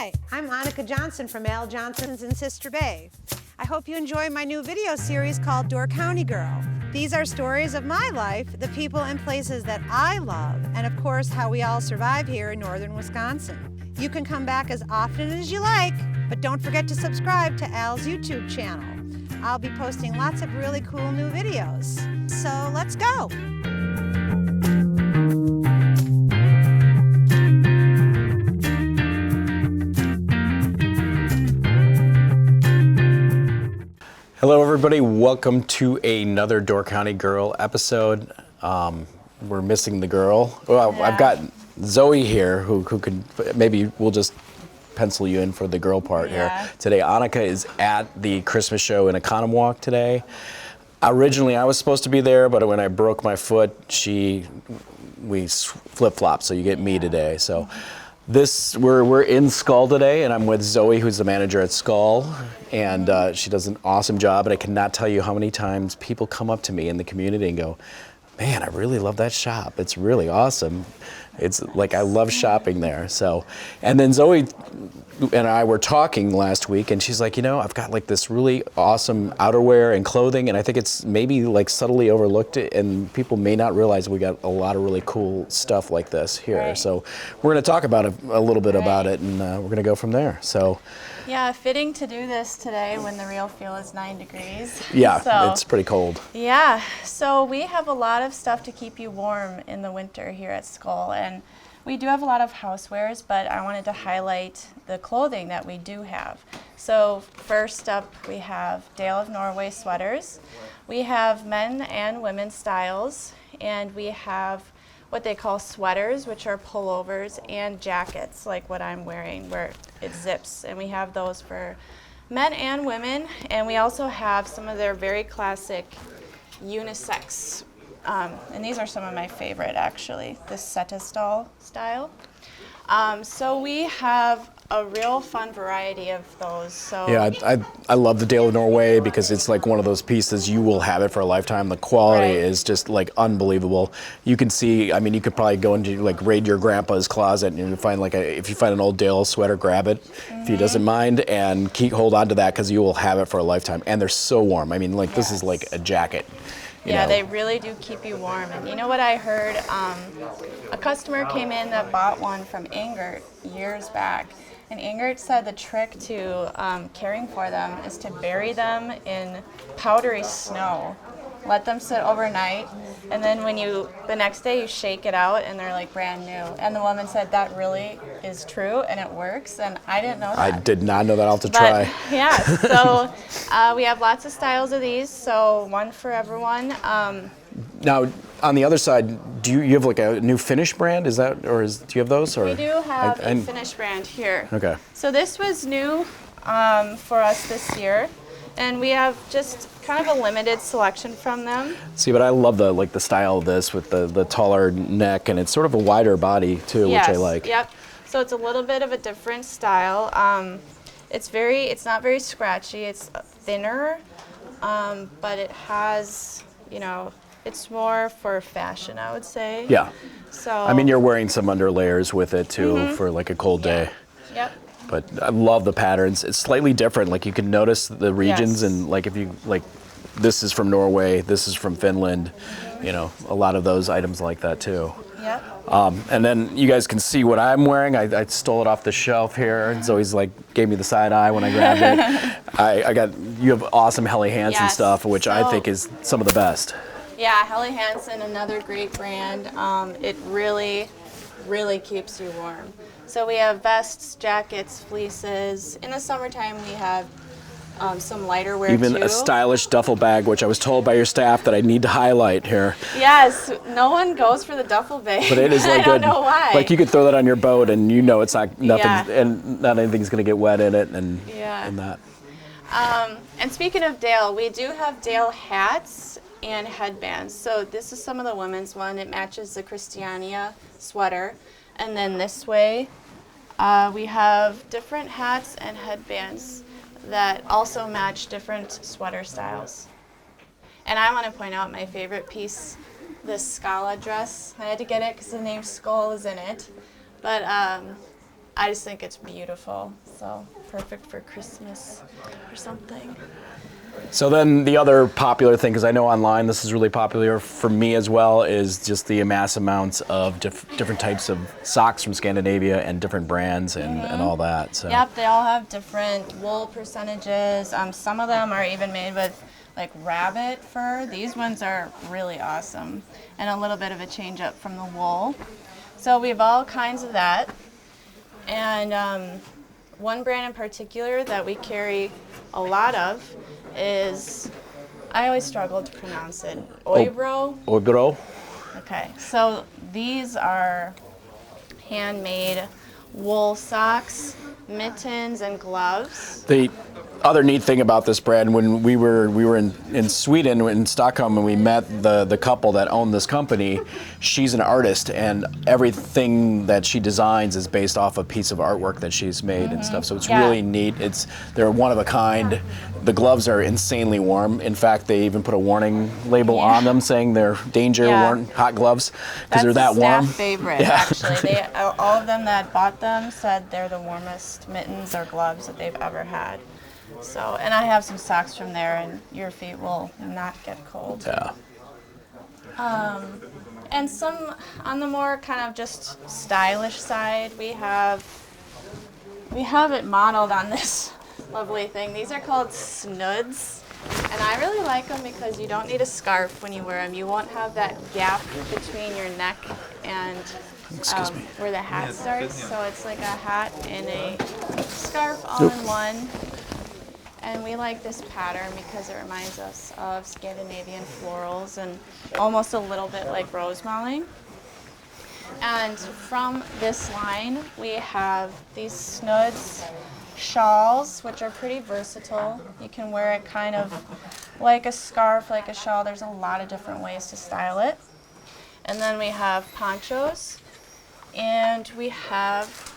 Hi, I'm Annika Johnson from Al Johnson's in Sister Bay. I hope you enjoy my new video series called Door County Girl. These are stories of my life, the people and places that I love, and of course how we all survive here in northern Wisconsin. You can come back as often as you like, but don't forget to subscribe to Al's YouTube channel. I'll be posting lots of really cool new videos. So let's go. Hello everybody, welcome to another Door County Girl episode. We're missing the girl. Well, yeah. I've got Zoe here who could, maybe we'll just pencil you in for the girl part here. Today, Annika is at the Christmas show in Oconomowoc today. Originally, I was supposed to be there, but when I broke my foot, we flip-flopped, so you get me today. So we're in Skål today, and I'm with Zoe, who's the manager at Skål, and she does an awesome job, and I cannot tell you how many times people come up to me in the community and go, man, I really love that shop. It's really awesome. It's like, I love shopping there. So, and then Zoe and I were talking last week, and she's like, you know, I've got like this really awesome outerwear and clothing, and I think it's maybe like subtly overlooked, and people may not realize we got a lot of really cool stuff like this here. Right. So we're going to talk about it a little bit about it, and we're going to go from there. So. Yeah, fitting to do this today when the real feel is 9 degrees. Yeah, so, it's pretty cold. Yeah, so we have a lot of stuff to keep you warm in the winter here at Skål, and we do have a lot of housewares, but I wanted to highlight the clothing that we do have. So first up, we have Dale of Norway sweaters. We have men and women's styles, and we have what they call sweaters, which are pullovers, and jackets, like what I'm wearing, where it zips. And we have those for men and women. And we also have some of their very classic unisex. And these are some of my favorite, actually, this Setestal style. So we have a real fun variety of those. So yeah, I love the Dale of Norway because it's like one of those pieces you will have it for a lifetime. The quality is just like unbelievable. You can see, I mean, you could probably go into like raid your grandpa's closet and find like if you find an old Dale sweater, grab it if he doesn't mind, and hold on to that because you will have it for a lifetime. And they're so warm. I mean, like this is like a jacket. Yeah, they really do keep you warm. And you know what I heard? A customer came in that bought one from Ingert years back. And Ingert said the trick to caring for them is to bury them in powdery snow. Let them sit overnight, and then the next day you shake it out and they're like brand new. And the woman said that really is true and it works, and I didn't know that. I did not know that. I'll have to try. Yeah, so we have lots of styles of these, so one for everyone. Now, on the other side, do you have like a new Finnish brand? Is that, or do you have those? Or? We do have a Finnish brand here. Okay. So this was new for us this year, and we have just kind of a limited selection from them. See, but I love the style of this with the taller neck, and it's sort of a wider body too, which I like. Yep. So it's a little bit of a different style. It's not very scratchy. It's thinner, but it has, it's more for fashion, I would say. Yeah. So I mean, you're wearing some underlayers with it too for like a cold day. Yep. But I love the patterns. It's slightly different. Like you can notice the regions, and like if you like, this is from Norway, this is from Finland. A lot of those items like that too. Yep. And then you guys can see what I'm wearing. I stole it off the shelf here, and Zoe's like gave me the side eye when I grabbed it. You have awesome Helly Hansen stuff, which I think is some of the best. Yeah, Helly Hansen, another great brand. It really, really keeps you warm. So we have vests, jackets, fleeces. In the summertime, we have some lighter wear Even too. a stylish duffel bag, which I was told by your staff that I need to highlight here. Yes, no one goes for the duffel bag. But it is like I don't know why. Like you could throw that on your boat, and it's not nothing, and not anything's going to get wet in it, and that. And speaking of Dale, we do have Dale hats and headbands. So this is some of the women's one. It matches the Christiania sweater. And then this way, we have different hats and headbands that also match different sweater styles. And I want to point out my favorite piece, this Scala dress. I had to get it because the name Skål is in it. But I just think it's beautiful. So perfect for Christmas or something. So then the other popular thing, because I know online this is really popular for me as well, is just the mass amounts of different types of socks from Scandinavia and different brands and all that. So. Yep, they all have different wool percentages. Some of them are even made with like rabbit fur. These ones are really awesome, and a little bit of a change up from the wool. So we have all kinds of that. And one brand in particular that we carry a lot of is, I always struggle to pronounce it, Oibro. Oibro. Okay, so these are handmade wool socks, mittens, and gloves. The other neat thing about this brand, when we were in Sweden, in Stockholm, and we met the couple that owned this company, she's an artist, and everything that she designs is based off a piece of artwork that she's made and stuff. So it's really neat. They're one of a kind. The gloves are insanely warm. In fact, they even put a warning label on them saying they're danger warm, hot gloves, because they're that warm. That's a staff favorite, actually. All of them that bought them said they're the warmest mittens or gloves that they've ever had. So, and I have some socks from there, and your feet will not get cold. Yeah. And some on the more kind of just stylish side, we have it modeled on this lovely thing. These are called snoods, and I really like them because you don't need a scarf when you wear them. You won't have that gap between your neck and where the hat starts. So it's like a hat and a scarf all in one. And we like this pattern because it reminds us of Scandinavian florals and almost a little bit like rosemalling. And from this line, we have these snoods shawls, which are pretty versatile. You can wear it kind of like a scarf, like a shawl. There's a lot of different ways to style it. And then we have ponchos, and we have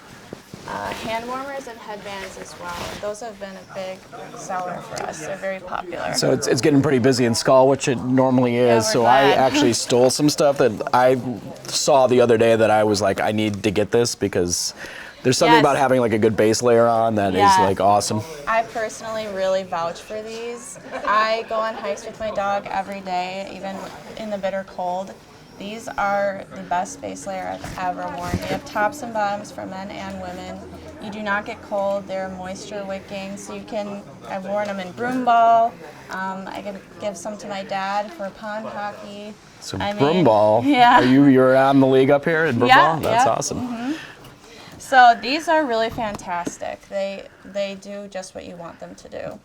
hand warmers and headbands as well. Those have been a big seller for us. They're very popular. So it's getting pretty busy in Skål, which it normally is. Yeah, so glad. I actually stole some stuff that I saw the other day that I was like, I need to get this because there's something about having like a good base layer on that is like awesome. I personally really vouch for these. I go on hikes with my dog every day, even in the bitter cold. These are the best base layer I've ever worn. They have tops and bottoms for men and women. You do not get cold. They're moisture wicking, so you can. I've worn them in broom ball. I can give some to my dad for pond hockey. So broom ball. Yeah. You're on the league up here in broom ball? That's awesome. So these are really fantastic. They do just what you want them to do.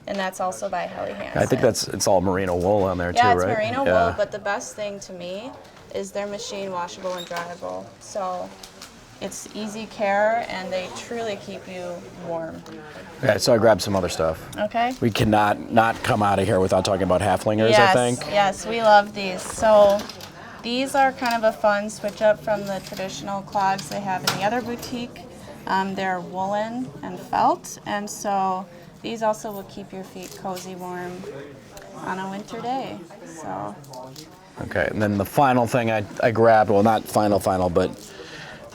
And that's also by Helly Hansen. I think it's all merino wool on there too, right? right? Yeah, it's merino wool, but the best thing to me is they're machine washable and dryable. So it's easy care, and they truly keep you warm. Okay, so I grabbed some other stuff. Okay. We cannot not come out of here without talking about halflingers, I think. Yes, we love these. So these are kind of a fun switch up from the traditional clogs they have in the other boutique. They're woolen and felt, and so these also will keep your feet cozy warm on a winter day. So. Okay, and then the final thing I grabbed, well, not final, but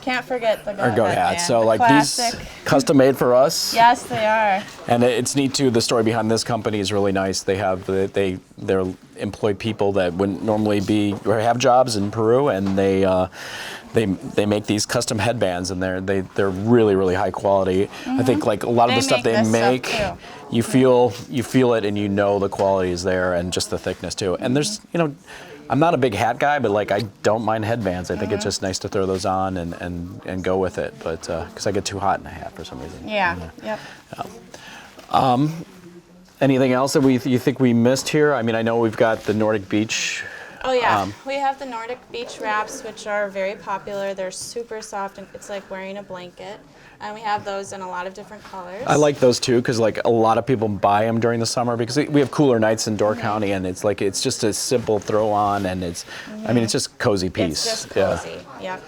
can't forget the goat hat. So like classic. These custom made for us. Yes, they are. And it's neat too. The story behind this company is really nice. They have they employ people that wouldn't normally be or have jobs in Peru, and they make these custom headbands, and they're really, really high quality. I think like a lot of the stuff they make, you feel it, and you know the quality is there, and just the thickness too. And there's I'm not a big hat guy, but like I don't mind headbands. I think it's just nice to throw those on and go with it. But because I get too hot in a hat for some reason. Yeah. Yep. Anything else that you think we missed here? I mean, I know we've got the Nordic Beach. Oh yeah, we have the Nordic Beach wraps, which are very popular. They're super soft, and it's like wearing a blanket. And we have those in a lot of different colors. I like those too, because like a lot of people buy them during the summer because we have cooler nights in Door County, and it's just a simple throw on, and it's just cozy piece. It's just cozy. Yep.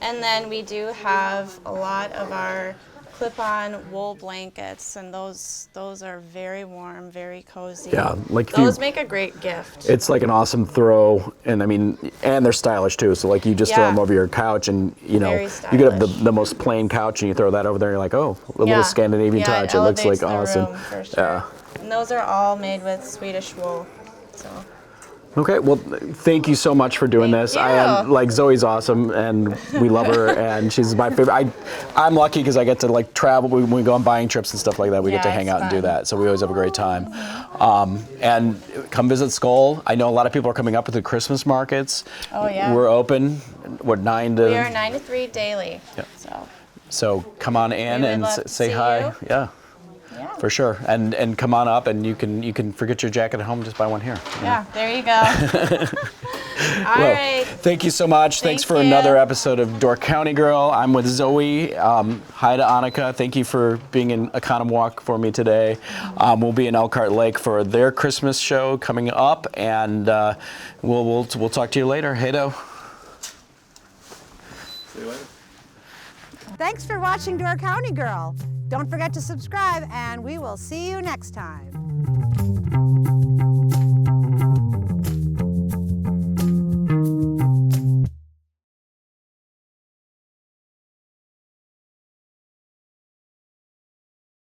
And then we do have a lot of our clip-on wool blankets, and those are very warm, very cozy. Yeah, like those make a great gift. It's like an awesome throw, and I mean, and they're stylish too. So like you just throw them over your couch, and you know, you could have the most plain couch, and you throw that over there, and you're like, oh, a little Scandinavian touch. It looks like awesome. For sure. Yeah. And those are all made with Swedish wool. So. Okay, well, thank you so much for doing this. Like Zoe's awesome, and we love her, and she's my favorite. I'm lucky because I get to like travel when we go on buying trips and stuff like that. We get to hang out and do that, so we always have a great time. And come visit Skål. I know a lot of people are coming up with the Christmas markets. Oh yeah. We're open. What 9 to? We are 9 to 3 daily. Yeah. So come on in and say hi. You. Yeah. Yeah. For sure, and come on up, and you can forget your jacket at home, just buy one here. Yeah, there you go. All right. Thank you so much. Thanks for another episode of Door County Girl. I'm with Zoe. Hi to Annika. Thank you for being in Oconomowoc for me today. We'll be in Elkhart Lake for their Christmas show coming up, and we'll talk to you later. Hey, do. See you later. Thanks for watching Door County Girl. Don't forget to subscribe, and we will see you next time.